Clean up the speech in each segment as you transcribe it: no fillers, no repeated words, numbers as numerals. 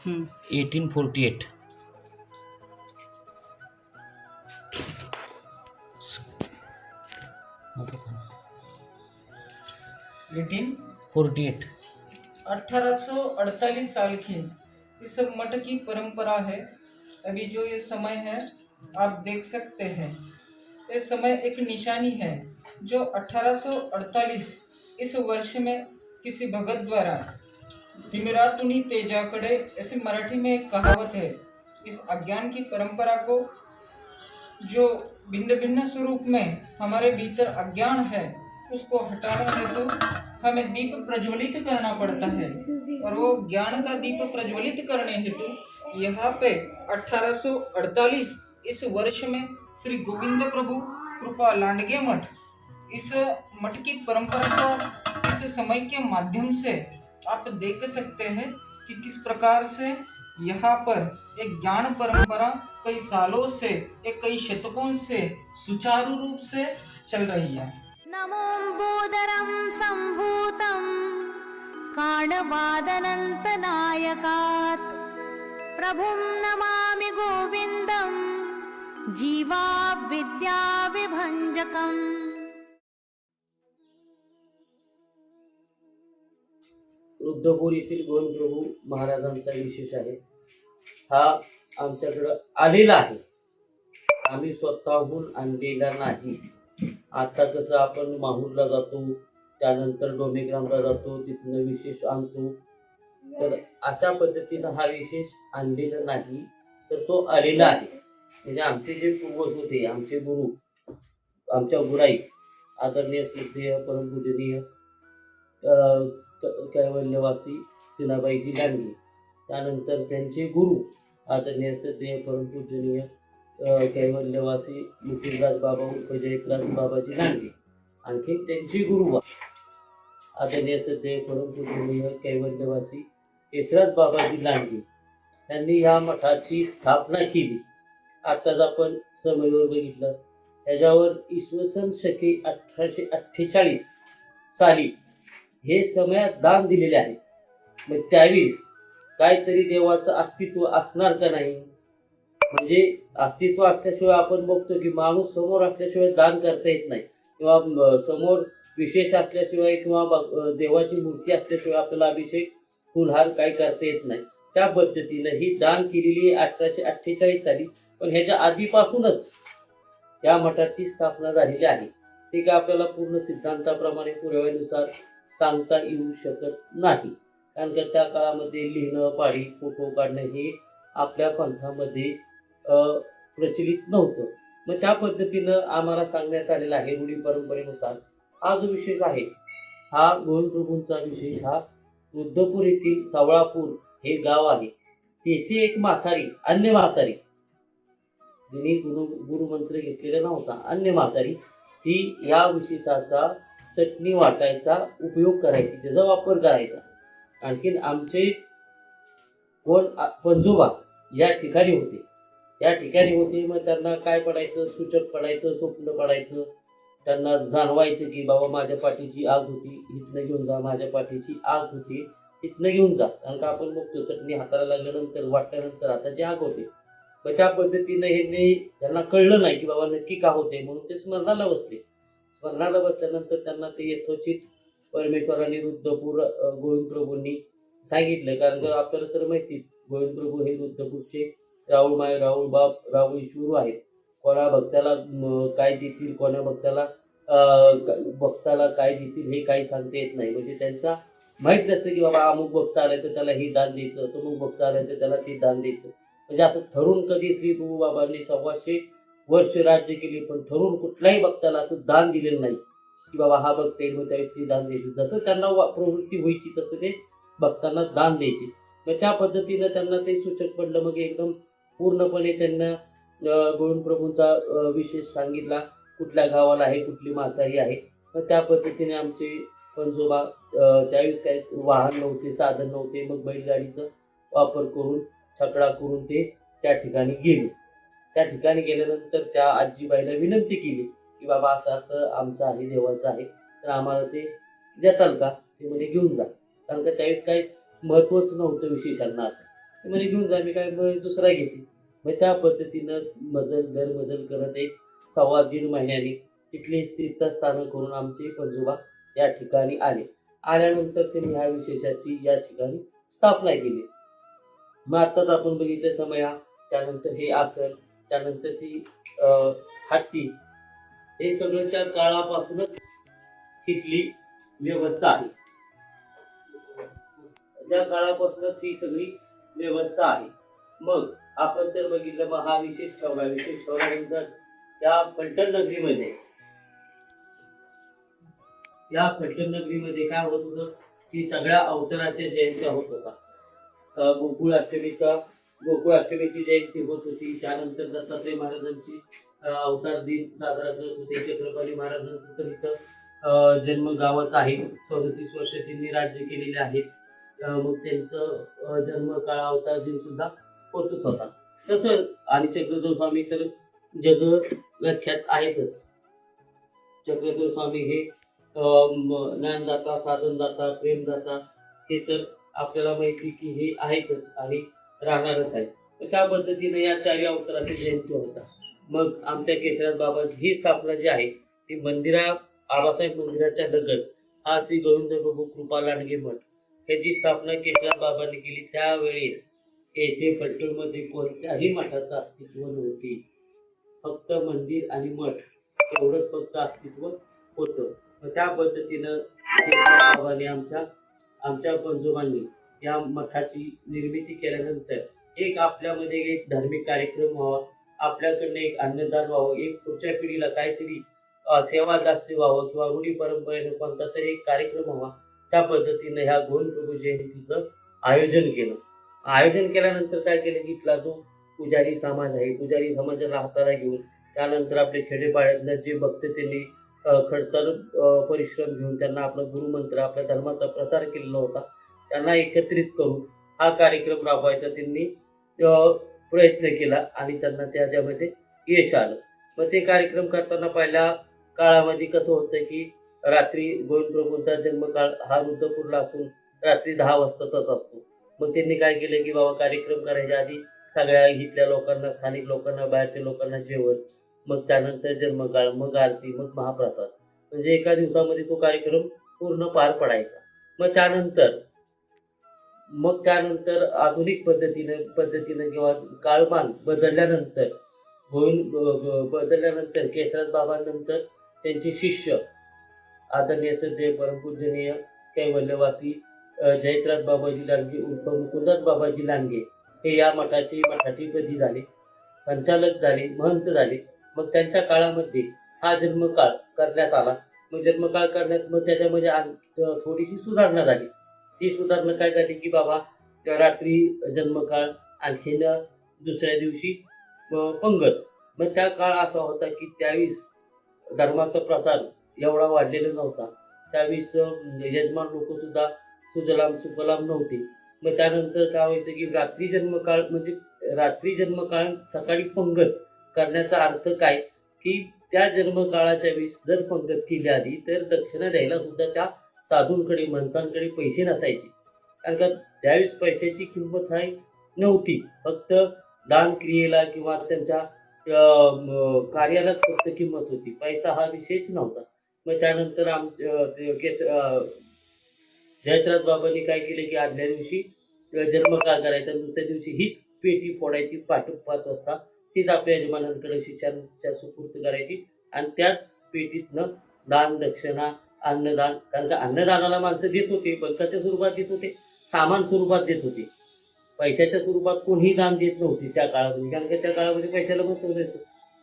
1848. 1848 1848 साल की इस मठ की परंपरा है। अभी जो ये समय है आप देख सकते हैं, ये समय एक निशानी है जो 1848 इस वर्ष में किसी भगत द्वारा तिमिरातुनी तेजाकडे ऐसे मराठी में एक कहावत है। इस अज्ञान की परंपरा को जो भिन्न भिन्न स्वरूप में हमारे भीतर अज्ञान है उसको हटाने हेतु हमें दीप प्रज्वलित करना पड़ता है, और वो ज्ञान का दीप प्रज्वलित करने हेतु यहाँ पे 1848 इस वर्ष में श्री गोविंद प्रभु कृपा लांडगे मठ, इस मठ की परंपरा को इस समय के माध्यम से आप देख सकते हैं कि किस प्रकार से यहाँ पर एक ज्ञान परंपरा कई सालों से, एक कई शतकों से सुचारू रूप से चल रही है। नमोऽम्बोदरं सम्भूतं काणवादनन्तनायकात् प्रभुं नमामि गोविन्दं जीवाविद्याविभञ्जकम्। रुद्रपूर येथील गोविंदप्रभू महाराजांचा विशेष आहे। हा आमच्याकडं आलेला आहे, आम्ही स्वतःहून आणलेला नाही। आता कसं आपण माहूरला जातो, त्यानंतर डोमेग्रामला जातो, तिथनं विशेष आणतो, तर अशा पद्धतीनं हा विशेष आणलेला नाही, तर तो आलेला आहे। म्हणजे आमचे जे पूर्वज होते, आमचे गुरु, आमच्या गुराई आदरणीय श्रद्धेय परमपूजनीय कैवल्यवासी सिनाबाईजी लांडगे, त्यानंतर त्यांचे गुरु आदरणीय श्रद्धेय परमपूजनीय कैवल्यवासी मुकुंदराज बाबा उर्फ जयराज बाबाजी लांडगे, आणखी त्यांचे गुरु आदरणीय श्रद्धेय परमपूजनीय कैवल्यवासी केशराज बाबाजी लांडगे यांनी ह्या मठाची स्थापना केली। आत्ताच आपण समयवर बघितलं, ह्याच्यावर इसवी सन शके 1848 साली हे समयात दान दिलेले आहे। मग त्यावेळेस काहीतरी देवाचं अस्तित्व असणार का नाही? म्हणजे अस्तित्व असल्याशिवाय आपण बघतो की माणूस समोर असल्याशिवाय दान करता येत नाही, किंवा समोर विशेष असल्याशिवाय किंवा देवाची मूर्ती असल्याशिवाय आपल्याला अभिषेक फुलहार काही करता येत नाही। त्या पद्धतीनं ही दान केलेली 1848 साली, पण ह्याच्या आधीपासूनच या मठाची स्थापना झालेली आहे। ते काय आपल्याला पूर्ण सिद्धांताप्रमाणे पुराव्यानुसार सांगता येऊ शकत नाही, कारण का त्या काळामध्ये लिहिणं, पाढी, फोटो काढणं हे आपल्या पंथामध्ये प्रचलित नव्हतं। मग त्या पद्धतीनं आम्हाला सांगण्यात आलेलं आहे रूढी परंपरेनुसार। हा जो विशेष आहे, हा गोविंदप्रभूंचा विशेष हा रुद्रपूर येथील सावळापूर हे गाव आहे, तेथे एक म्हातारी, अन्य म्हातारी, जिने गुरुमंत्र घेतलेला नव्हता, अन्य म्हातारी, ती या विशेषाचा चटणी वाटायचा उपयोग करायची, त्याचा वापर करायचा। आणखीन आमचे कोण पंजोबा या ठिकाणी होते, मग त्यांना काय पडायचं, सूचक पडायचं, स्वप्न पडायचं, त्यांना जाणवायचं की बाबा माझ्या पाठीची आग होती, इथनं घेऊन जा, माझ्या पाठीची आग होती, इथनं घेऊन जा, कारण का आपण बघतो चटणी हाताला लागल्यानंतर, वाटल्यानंतर हाताची आग होते। मग त्या पद्धतीनं हे त्यांना कळलं नाही की बाबा नक्की का होते, म्हणून ते स्मरणाला बसल्यानंतर त्यांना ते यथोचित परमेश्वराने रुद्रपूर गोविंदप्रभूंनी सांगितलं, कारण का आपल्याला तर माहिती गोविंदप्रभू हे रुद्रपूरचे राहुल माय, राहुल बाप, राहुल ईश्वरू आहेत। कोणा भक्ताला काय देतील, कोणा भक्ताला काय देतील हे काही सांगता येत नाही। म्हणजे त्यांचा माहीत नसतं की बाबा अमुक भक्त आलाय तर त्याला हे दान द्यायचं, तमुक भक्त आलाय तर त्याला ते दान द्यायचं। म्हणजे असं ठरून कधी श्री प्रभू बाबांनी 125 वर्ष राज्य केली, पण ठरून कुठल्याही भक्ताला असं दान दिलेलं नाही की बाबा हा भक्त येईल मग त्यावेळेस ते दान द्यायचं। जसं त्यांना प्रवृत्ती व्हायची तसं ते भक्तांना दान द्यायचे। मग त्या पद्धतीनं त्यांना ते सूचक पडलं। मग एकदम पूर्णपणे त्यांना गोविंदप्रभूंचा विशेष सांगितला, कुठल्या गावाला आहे, कुठली म्हातारी आहे। मग त्या पद्धतीने आमचे पंजोबा, त्यावेळेस काही वाहन नव्हते, साधन नव्हते, मग बैलगाडीचा वापर करून, छकडा करून ते त्या ठिकाणी गेले। त्या ठिकाणी गेल्यानंतर त्या आजीबाईला विनंती केली की बाबा असं असं आमचं आहे, देवाचं आहे, तर आम्हाला ते देताल का? ते म्हणजे घेऊन जा, कारण का त्यावेळेस काही महत्त्वच नव्हतं विशेषांना असं। ते म्हणे घेऊन जा, मी काय मग दुसरा घेते. मग त्या पद्धतीनं दर मजल करत एक 1.25 महिन्याने तिथली तीर्थस्थानं करून आमचे पंजोबा या ठिकाणी आले. आल्यानंतर त्यांनी ह्या विशेषाची या ठिकाणी स्थापना केली. मग आत्ताच आपण बघितलं समया, त्यानंतर हे आसन, त्यानंतर ती हत्ती, हे सगळं त्या काळापासूनच तिथली व्यवस्था आहे. त्या काळापासूनच ही सगळी व्यवस्था आहे. मग आपण तर बघितलं, मग हा विशेष ठेवल्यानंतर त्या फलटण नगरीमध्ये काय होत होतं की सगळ्या अवताराच्या जयंत्या होत होता. गोकुळ अष्टमीची जयंती होत होती. त्यानंतर दत्तात्रय महाराजांची अवतार दिन साजरा करत होते. चक्रपाणी महाराजांचं तर इथं जन्म गावच आहे. 34 वर्ष त्यांनी राज्य केलेले आहेत. मग त्यांचं जन्मकाळ अवतार दिन सुद्धा होतच होता. तसं आणि चक्रधर स्वामी तर जगव्याख्यात आहेतच. चक्रधर स्वामी हे ज्ञानदाता, साधनदाता, प्रेमदाता, हे तर आपल्याला माहिती की हे आहेतच आणि राहणारच आहे. तर त्या पद्धतीनं या 4 अवताराची जयंती होता. मग आमच्या केशराज बाबांची ही स्थापना जी आहे ती आबासाहेब मंदिराच्या लगत हा श्री गोविंद प्रभू कृपा लांडगे मठ, ह्याची स्थापना केशराज बाबांनी केली. त्यावेळेस येथे फलटणमध्ये कोणत्याही मठाचं अस्तित्व नव्हते. फक्त मंदिर आणि मठ एवढंच फक्त अस्तित्व होतं. त्या पद्धतीनं बाबांनी आमच्या पंजोबांनी या मठाची निर्मिती केल्यानंतर आपल्यामध्ये एक धार्मिक कार्यक्रम व्हावा, आपल्याकडनं एक अन्नदान व्हावं, एक पुढच्या पिढीला काहीतरी सेवा दास्य व्हावं किंवा रूढी परंपरेनं कोणता तरी एक कार्यक्रम व्हावा, त्या पद्धतीनं ह्या गोविंद प्रभू जयंतीचं आयोजन केलं. आयोजन केल्यानंतर काय केलं की इथला जो पुजारी समाज आहे, पुजारी समाजाला हाताला घेऊन, त्यानंतर आपले खेडेपाड्यातल्या जे भक्त त्यांनी खडतर परिश्रम घेऊन त्यांना आपला गुरुमंत्र, आपल्या धर्माचा प्रसार केलेला होता, त्यांना एकत्रित करून हा कार्यक्रम राबवायचा त्यांनी प्रयत्न केला आणि त्यांना त्याच्यामध्ये यश आलं. मग ते कार्यक्रम करताना पहिल्या काळामध्ये कसं होतं की रात्री गोविंद प्रभूंचा जन्मकाळ हा रुद्रपूरला असून रात्री 10 वाजताचाच असतो. मग त्यांनी काय केलं की बाबा कार्यक्रम करायच्या आधी सगळ्या इथल्या लोकांना, स्थानिक लोकांना, बाहेरच्या लोकांना जेवण, मग त्यानंतर जन्मकाळ, मग आरती, मग महाप्रसाद, म्हणजे एका दिवसामध्ये तो कार्यक्रम पूर्ण पार पडायचा. मग त्यानंतर आधुनिक पद्धतीनं किंवा काळमान बदलल्यानंतर केशराज बाबांनंतर त्यांचे शिष्य आदरणीय श्रद्धेय परमपूजनीय कैवल्यवासी जयत्राज बाबाजी लांडगे उर्फ मुकुंदास बाबाजी लांडगे हे या मठाचे मठाधिपती झाले, संचालक झाले, महंत झाले. मग त्यांच्या काळामध्ये हा जन्मकाळ करण्यात आला. मग त्याच्यामध्ये थोडीशी सुधारणा झाली. ती सुधारणा काय झाली की बाबा रात्री जन्मकाळ, आणखीन दुसऱ्या दिवशी पंगत. मग त्या काळ असा होता की त्यावेळेस धर्माचा प्रसार एवढा वाढलेला नव्हता. त्यावेळेस यजमान लोक सुद्धा सुजलाम सुफलाम नव्हते. मग त्यानंतर काय व्हायचं की रात्री जन्मकाळ सकाळी पंगत करण्याचा अर्थ काय की त्या जन्मकाळाच्या वेळेस जर पंगत केली आली तर दक्षिणा द्यायला सुद्धा त्या साधूंकडे, महंतांकडे पैसे नसायचे. कारण का त्यावेळेस पैशाची किंमत नव्हती. फक्त दान क्रियेला किंवा त्यांच्या कार्यालाच फक्त किंमत होती. पैसा हा विषयच नव्हता. मग त्यानंतर जयत्राज बाबांनी काय केले की आदल्या दिवशी जन्मकाळ करायचा, दुसऱ्या दिवशी हीच पेटी फोडायची 5 वाजता, तीच आपल्या यजमानांकडे शिष्यांच्या सुपूर्त करायची आणि त्याच पेटीतनं दान, दक्षिणा, अन्नदान, कारण का अन्नदानाला माणसं देत होते, पण कशा स्वरूपात देत होते? सामान स्वरूपात देत होते. पैशाच्या स्वरूपात कोणीही दान देत नव्हते त्या काळामध्ये. कारण का त्या काळामध्ये पैशाला महत्त्व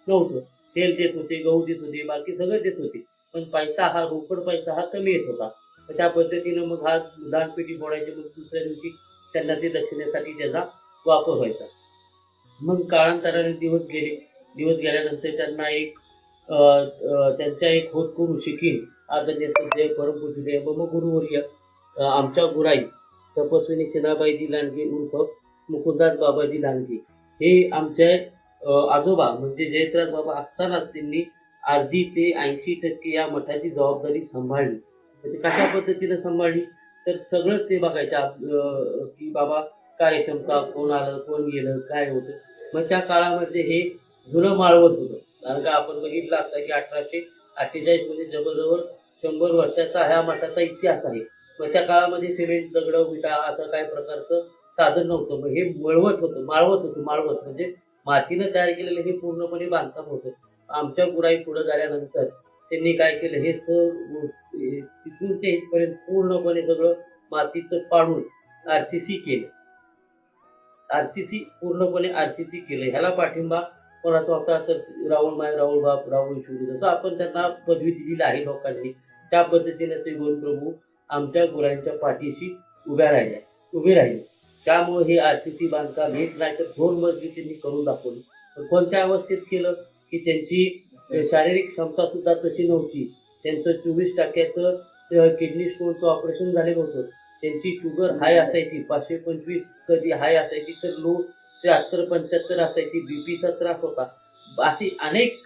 नव्हतं. तेल देत होते, गहू देत होते, बाकी सगळं देत होते, पण पैसा हा रोकड पैसा हा कमी येत होता. त्या पद्धतीनं मग हा दानपेटी फोडायची. मग दुसऱ्या दिवशी त्यांना ते दक्षिणेसाठी त्याचा वापर व्हायचा. मग काळांतराने दिवस गेल्यानंतर त्यांना त्यांच्या एक होतकरू शिकीन आदरणीय श्रद्धेय परमपूजनीय गुरुवर्य आमच्या गुराई तपस्विनी सेनाबाईजी लांडगे उर्फ मुकुंदास बाबाजी लांडगे हे आमचे आजोबा म्हणजे जयत्राज बाबा असतानाच त्यांनी अर्धी ते 80% या मठाची जबाबदारी सांभाळली. म्हणजे कशा पद्धतीनं सांभाळली तर सगळंच ते बघायच्या की बाबा कार्यक्षमता, कोण आलं कोण गेलं काय होतं. मग त्या काळामध्ये हे जुनं माळवत होतं. कारण का आपण बघितलं असता की 1848 मध्ये जवळजवळ 100 वर्षाचा ह्या मठाचा इतिहास आहे. मग त्या काळामध्ये सिमेंट, दगड, विटा असं काही प्रकारचं साधन नव्हतं. मग हे माळवत म्हणजे मातीनं तयार केलेलं हे पूर्णपणे बांधकाम होतं. आमच्या गुराई पुढे झाल्यानंतर त्यांनी काय केलं, हे तिथून ते इथपर्यंत पूर्णपणे सगळं मातीचं पाडून आरसीसी केलं. पूर्णपणे आरसीसी केलं. ह्याला पाठिंबा कोणाचा होता तर राहुल माय, राहुल बाप, राहुल शिवरी, जसं आपण त्यांना पदवी दिलेली आहे लोकांनी, त्या पद्धतीने श्री गोविंदप्रभू आमच्या गुरांच्या पाठीशी उभे राहिले. त्यामुळे हे आरसीसी बांधकाम एक नाही तर 2 मजली त्यांनी करून दाखवली. पण कोणत्या अवस्थेत केलं की त्यांची शारीरिक क्षमता सुद्धा तशी नव्हती. त्यांचं 24% किडनी स्टोनचं ऑपरेशन झालेलं होतं. त्यांची शुगर हाय असायची, 525 कधी हाय असायची तर लो 73-75 असायची. बीपीचा त्रास होता. अशी अनेक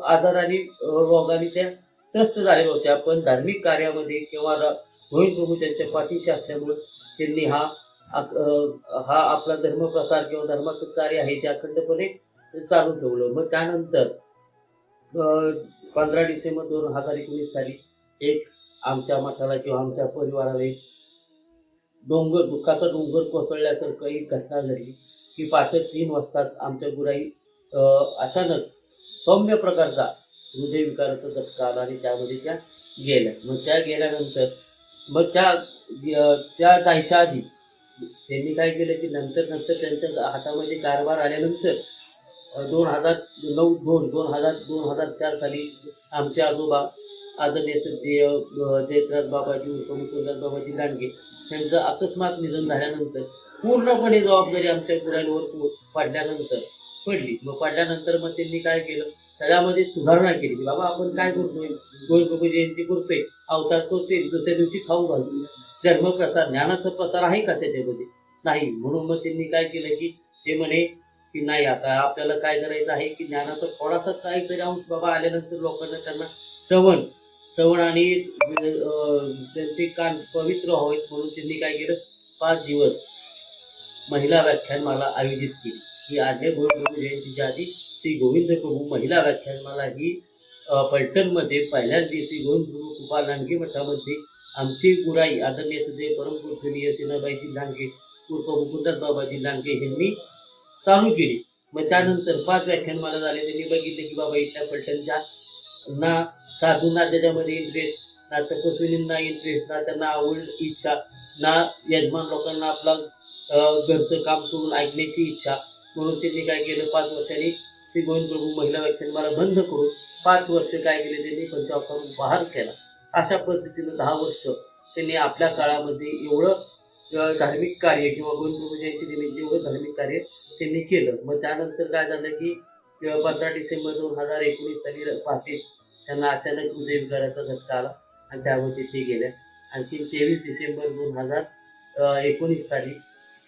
आजारांनी रोगाने त्या त्रस्त झालेल्या होत्या. पण धार्मिक कार्यामध्ये किंवा गोविंद प्रभू त्यांच्या पाठीशी असल्यामुळं त्यांनी हा आपला धर्मप्रसार किंवा धर्माचं कार्य आहे ते अखंडपणे चालू ठेवलं. मग त्यानंतर 15 डिसेंबर 2019 साली एक आमच्या मठाला किंवा आमच्या परिवाराला एक दुःखाचा डोंगर कोसळल्यासारखं एक घटना घडली की 3 वाजता आमच्या गुराई अचानक सौम्य प्रकारचा हृदयविकाराचा झटका आला आणि त्यामध्ये त्या गेल्या. मग त्या गेल्यानंतर मग त्या जायच्या आधी त्यांनी काय केलं की नंतर त्यांच्या हातामध्ये कारभार आल्यानंतर 2004 साली आमचे आजोबा आदरणीय जयत्राज बाबाजी उर्फ मुकुंदराज बाबाजी लांडगे यांचं अकस्मात निधन झाल्यानंतर पूर्णपणे जबाबदारी आमच्या गुरांवर पडली. मग त्यांनी काय केलं, त्याच्यामध्ये सुधारणा केली की बाबा आपण काय करतोय, गोविंदप्रभू जयंती करतोय, अवतार करतोय, दुसऱ्या दिवशी खाऊ घालतोय, धर्मप्रसार ज्ञानाचा प्रसार आहे का त्याच्यामध्ये? नाही. म्हणून मग त्यांनी काय केलं की ते म्हणे की नाही, आता आपल्याला काय करायचं आहे की ज्ञानाचा थोडासा काहीतरी अंश बाबा आल्यानंतर लोकांना त्यांना श्रवण आणि त्यांचे कान पवित्र व्हावेत म्हणून त्यांनी काय केलं, 5 दिवस महिला व्याख्यानमाला आयोजित केली. ही आद्य गोविंद जयंतीच्या आधी श्री गोविंद प्रभू महिला व्याख्यानमाला ही पलटणमध्ये पहिल्याच दिवशी गोविंद प्रभू कृपा लांडगे मठामध्ये आमची गुराई आदरणीय सदैव परमपूजनीय सीनाबाईजी लांडगे उर्फ मुकुंदराज बाबाजी लांडगे यांनी चालू केली. मग त्यानंतर 5 व्याख्यानमाला झाले. त्यांनी बघितले की बाबा इथल्या पलटणच्या ना साधूंना त्याच्यामध्ये इंटरेस्ट, ना तपस्विनींना इंटरेस्ट, ना त्यांना आवड इच्छा, ना यजमान लोकांना आपला घरचं काम करून ऐकण्याची इच्छा. म्हणून त्यांनी काय केलं, 5 वर्षांनी श्री गोविंद प्रभू महिला व्याख्यानमाला बंद करून 5 वर्ष काय केले त्यांनी पंचावतारून बाहेर केला. अशा पद्धतीनं 10 वर्ष त्यांनी आपल्या काळामध्ये एवढं धार्मिक कार्य किंवा गोविंद प्रभू जयंती निमित्त एवढं धार्मिक कार्य त्यांनी केलं. मग त्यानंतर काय झालं की 15 डिसेंबर 2019 साली पहाटे त्यांना अचानक हृदयविकाराचा झटका आला आणि त्यामध्ये ते गेल्या. आणखी 23 डिसेंबर 2019 साली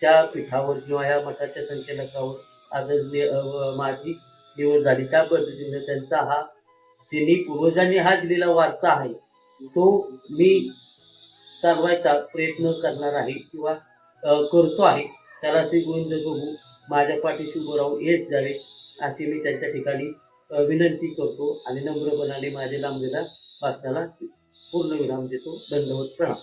त्या पीठावर किंवा या मठाच्या संचालकावर आदरणीय माझी निवड झाली. त्या पद्धतीने त्यांनी पूर्वजांनी हा दिलेला वारसा आहे तो मी चालवायचा प्रयत्न करणार आहे किंवा करतो आहे. त्याला श्री गोविंद प्रभू माझ्या पाठीशी उभं राहून यश द्यावे अशी मी त्यांच्या ठिकाणी विनंती करतो आणि नम्रपणाने माझ्या लांबलेल्या भाषणाला पूर्ण विराम देतो. दंडवत प्रणाम.